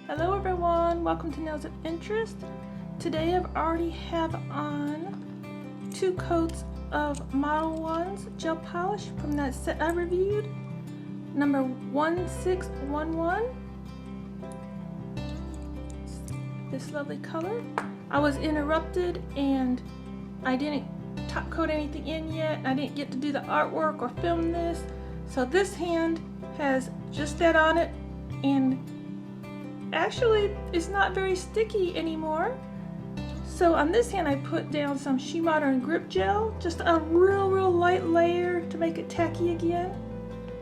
Hello everyone, welcome to Nails of Interest. Today I've already have on 2 coats of Modelones gel polish from that set I reviewed, number 1611. This lovely color. I was interrupted and I didn't top coat anything in yet. I didn't get to do the artwork or film this. So this hand has just that on it, and actually it's not very sticky anymore. So on this hand I put down some SheModern grip gel, just a real light layer to make it tacky again.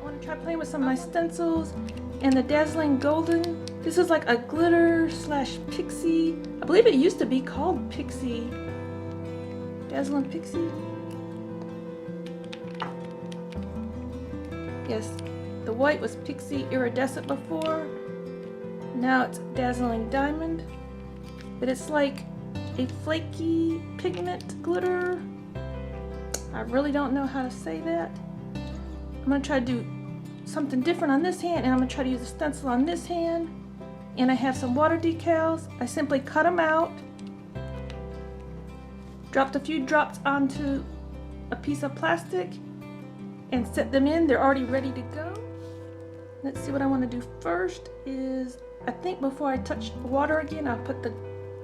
I want to try playing with some of my stencils and the Dazzling golden. This is like a glitter slash pixie. I believe it used to be called pixie. Dazzling pixie. Yes, the white was pixie iridescent before. Now it's Dazzling diamond. But it's like a flaky pigment glitter. I really don't know how to say that. I'm going to try to do something different on this hand, and I'm going to try to use a stencil on this hand. And I have some water decals. I simply cut them out, dropped a few drops onto a piece of plastic, and set them in. They're already ready to go. Let's see what I want to do first is, I think before I touch water again, I'll put the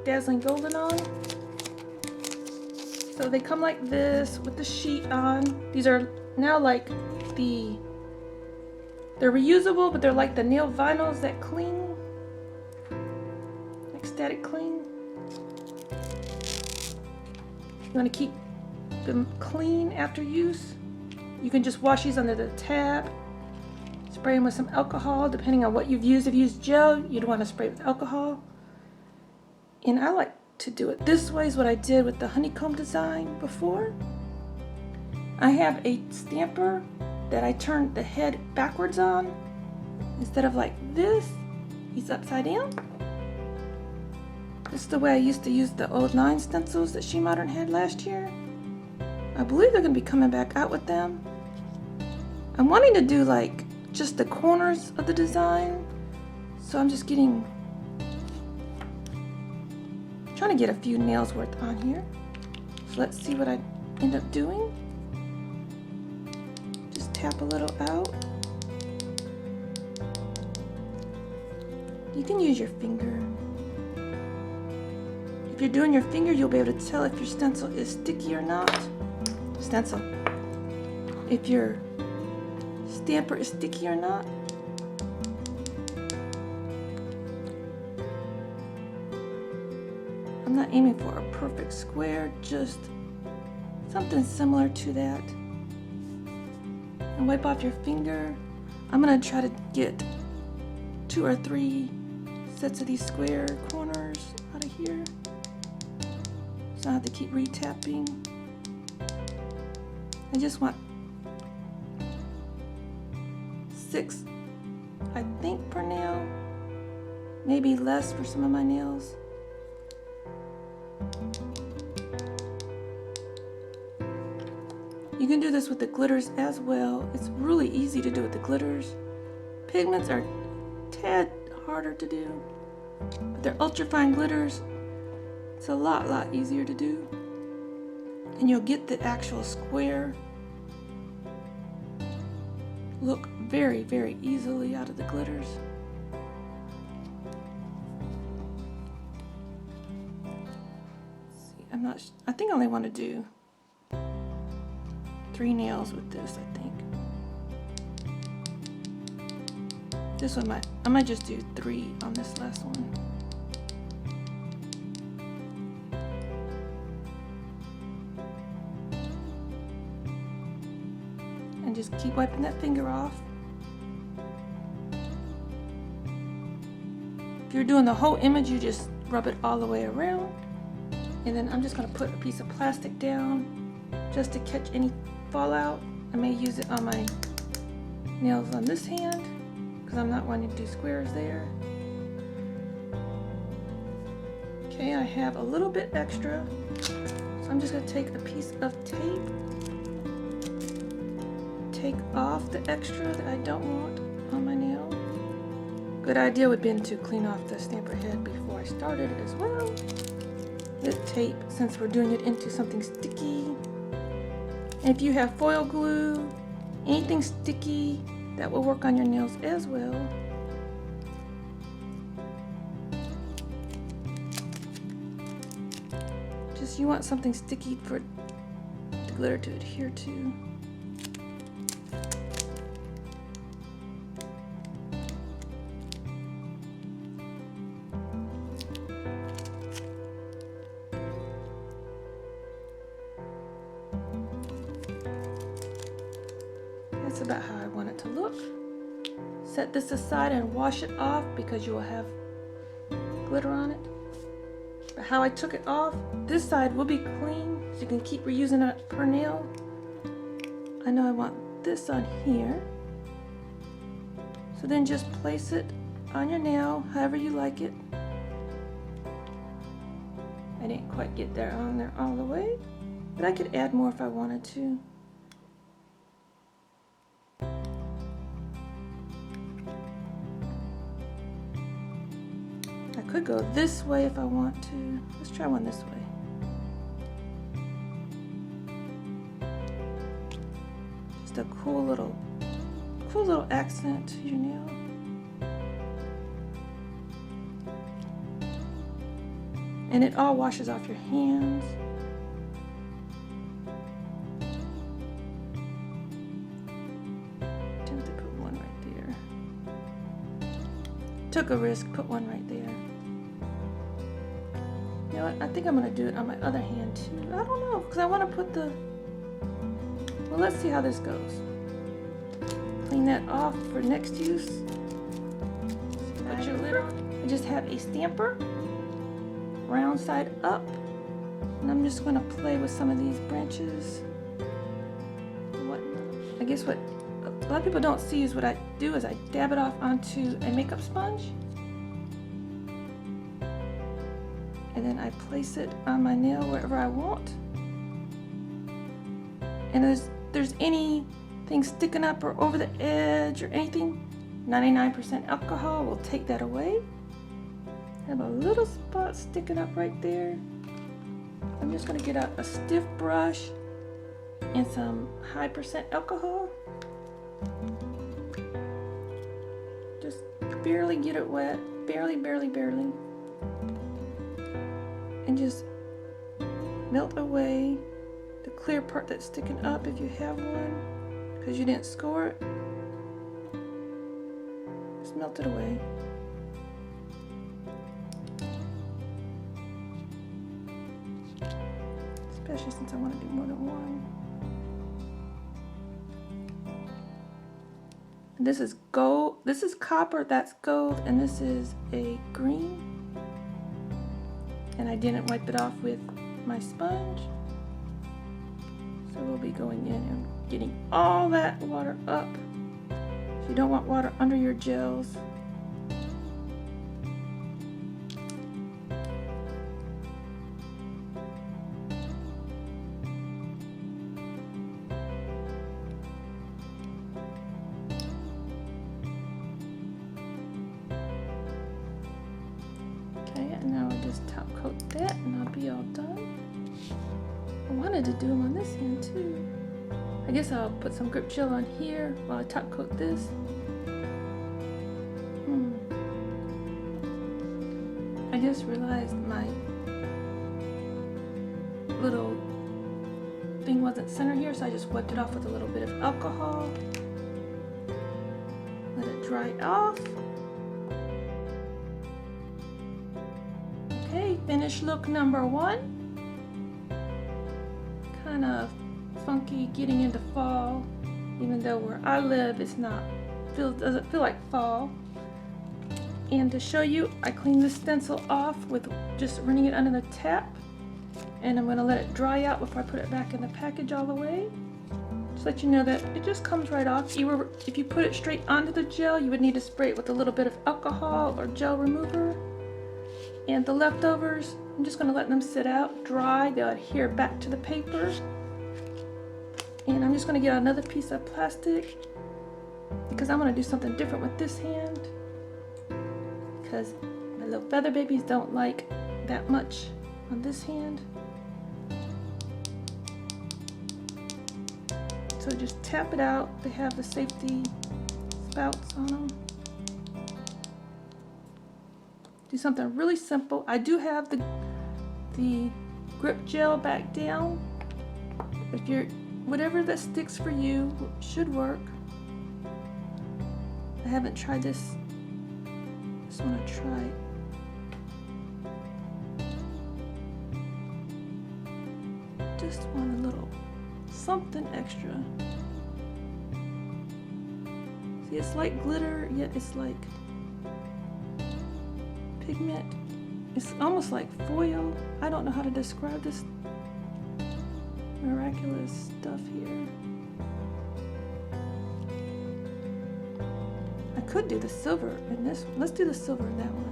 Dazzling golden on. So they come like this with the sheet on. These are now like they're reusable, but they're like the nail vinyls that cling, like static cling. You want to keep them clean after use. You can just wash these under the tab. Spray them with some alcohol, depending on what you've used. If you use gel, you'd want to spray with alcohol. And I like to do it this way, is what I did with the honeycomb design before. I have a stamper that I turned the head backwards on. Instead of like this, he's upside down. This is the way I used to use the old 9 stencils that SheModern had last year. I believe they're going to be coming back out with them. I'm wanting to do like just the corners of the design, so I'm just trying to get a few nails worth on here. So let's see what I end up doing. Just tap a little out. You can use your finger. If you're doing your finger, you'll be able to tell if your stencil is sticky or not. If your stamper is sticky or not. I'm not aiming for a perfect square, just something similar to that. And wipe off your finger. I'm going to try to get 2 or 3 sets of these square corners out of here, so I have to keep re-tapping. I just want 6, I think, per nail. Maybe less for some of my nails. You can do this with the glitters as well. It's really easy to do with the glitters. Pigments are a tad harder to do, but they're ultra fine glitters. It's a lot easier to do. And you'll get the actual square look very easily out of the glitters. Let's see, I think I only want to do 3 nails with this, I think. This one I might just do 3 on this last one. And just keep wiping that finger off. If you're doing the whole image, you just rub it all the way around. And then I'm just going to put a piece of plastic down just to catch any fallout. I may use it on my nails on this hand because I'm not wanting to do squares there. Okay, I have a little bit extra, so I'm just going to take a piece of tape, take off the extra that I don't want on my nail. Good idea would have been to clean off the stamper head before I started as well with tape, since we're doing it into something sticky. And if you have foil glue, anything sticky, that will work on your nails as well. Just you want something sticky for the glitter to adhere to. That's about how I want it to look. Set this aside and wash it off because you will have glitter on it. But how I took it off, this side will be clean, so you can keep reusing it per nail. I know I want this on here. So then just place it on your nail, however you like it. I didn't quite get there on there all the way, but I could add more if I wanted to. I could go this way if I want to. Let's try one this way. Just a cool little accent to your nail. And it all washes off your hands. Attempt to put one right there. Took a risk, put one right there. You know what? I think I'm going to do it on my other hand too. I don't know, because I want to put the... Well, let's see how this goes. Clean that off for next use. Put your lid on. I just have a stamper, round side up, and I'm just going to play with some of these branches. I guess what a lot of people don't see is what I do is I dab it off onto a makeup sponge. And then I place it on my nail wherever I want. And if there's anything sticking up or over the edge or anything, 99% alcohol will take that away. I have a little spot sticking up right there. I'm just going to get out a stiff brush and some high percent alcohol. Just barely get it wet, barely. And just melt away the clear part that's sticking up if you have one, because you didn't score it. Just melt it away. Especially since I want to do more than one. And this is gold, this is copper, that's gold, and this is a green. And I didn't wipe it off with my sponge. So we'll be going in and getting all that water up. So you don't want water under your gels. And now I'll just top coat that and I'll be all done. I wanted to do them on this hand too. I guess I'll put some grip gel on here while I top coat this. I just realized my little thing wasn't centered here, so I just wiped it off with a little bit of alcohol. Let it dry off. Okay, finished look number one. Kind of funky getting into fall, even though where I live it's not, doesn't feel like fall. And to show you, I cleaned the stencil off with just running it under the tap, and I'm going to let it dry out before I put it back in the package all the way. Just let you know that it just comes right off. If you put it straight onto the gel, you would need to spray it with a little bit of alcohol or gel remover. And the leftovers, I'm just going to let them sit out, dry. They'll adhere back to the paper. And I'm just going to get another piece of plastic because I'm going to do something different with this hand. because my little feather babies don't like that much on this hand. So just tap it out. They have the safety spouts on them. Do something really simple. I do have the grip gel back down. If you're, whatever that sticks for you should work. I haven't tried this. Just want to try it. Just want a little something extra. See, it's like glitter, yet it's like pigment. It's almost like foil. I don't know how to describe this miraculous stuff here. I could do the silver in this one. Let's do the silver in that one.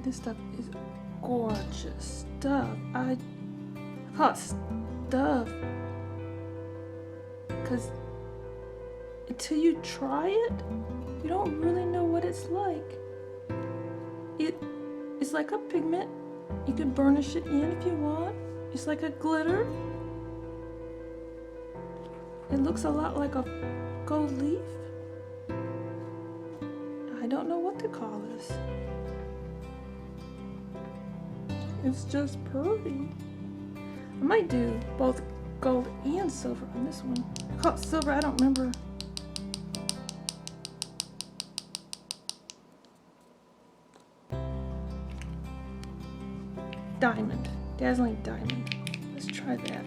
This stuff is gorgeous stuff. I call it stuff because until you try it, you don't really know what it's like. It's like a pigment. You can burnish it in if you want. It's like a glitter. It looks a lot like a gold leaf. I don't know what to call this. It's just pretty. I might do both gold and silver on this one. I call it silver, I don't remember. Diamond, Dazzling Diamond. Let's try that.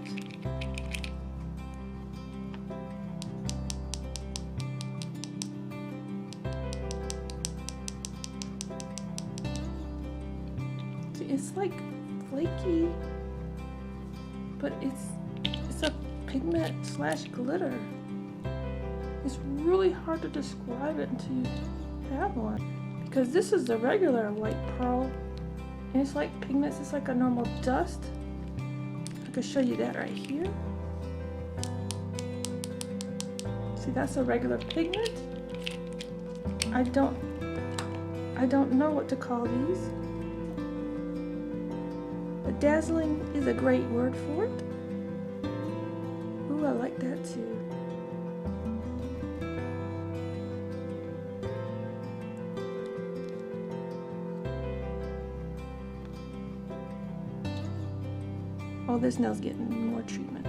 It's like flaky, but it's a pigment slash glitter. It's really hard to describe it until you have one, because this is the regular white pearl and it's like pigments. It's like a normal dust. I could show you that right here. See, that's a regular pigment. I don't know what to call these. But dazzling is a great word for it. Ooh, I like that too. Oh, this nail's getting more treatment.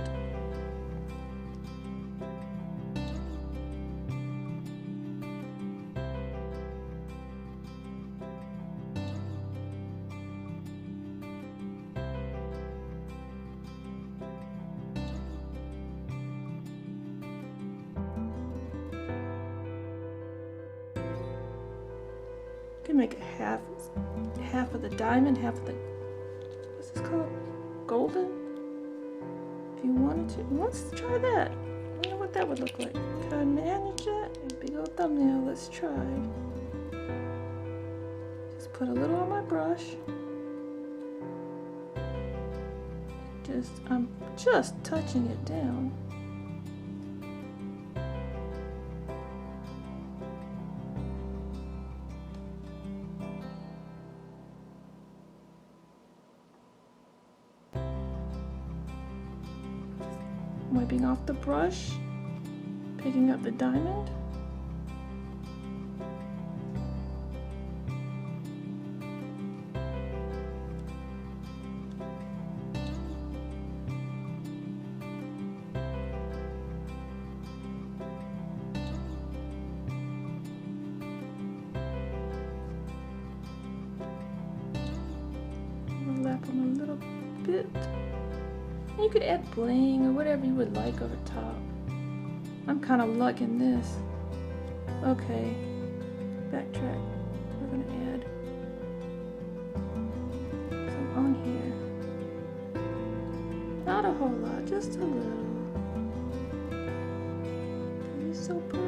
Can make it half of the diamond, half of the, what's this called? Golden? If you wanted to. Let's try that. I wonder what that would look like. Could I manage that? A big old thumbnail. Let's try. Just put a little on my brush. I'm just touching it down. Wiping off the brush, picking up the diamond. Overlap them a little bit. You could add bling or whatever you would like over top. I'm kind of lugging this. Okay, backtrack. We're gonna add some on here. Not a whole lot, just a little. It's so pretty.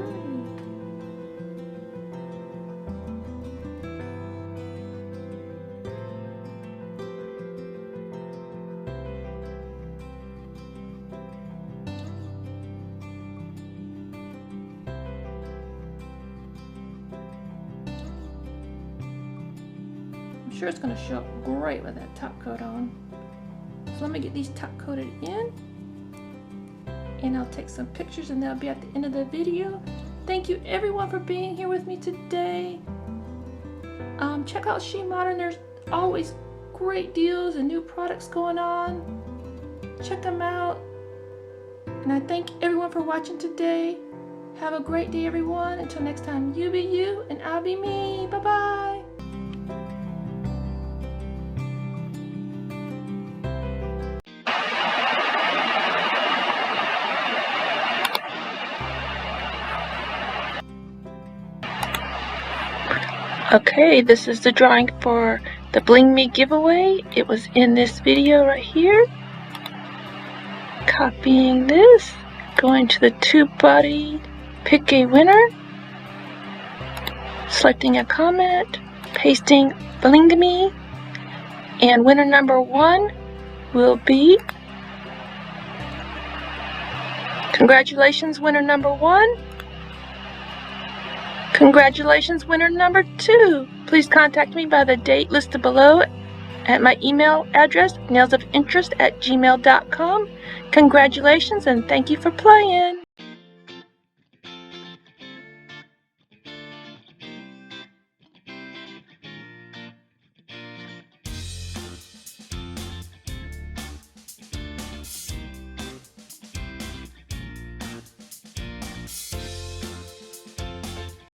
I'm sure it's going to show up great with that top coat on. So let me get these top coated in, and I'll take some pictures and they'll be at the end of the video. Thank you everyone for being here with me today. Check out SheModern. There's always great deals and new products going on. Check them out. And I thank everyone for watching today. Have a great day, everyone. Until next time, you be you and I'll be me. Bye-bye. Okay, this is the drawing for the Bling Me giveaway. It was in this video right here. Copying this, going to the tube body, pick a winner, selecting a comment, pasting Bling Me, and winner number 1 will be, congratulations winner number 1. Congratulations, winner number 2. Please contact me by the date listed below at my email address, nailsofinterest@gmail.com. Congratulations and thank you for playing.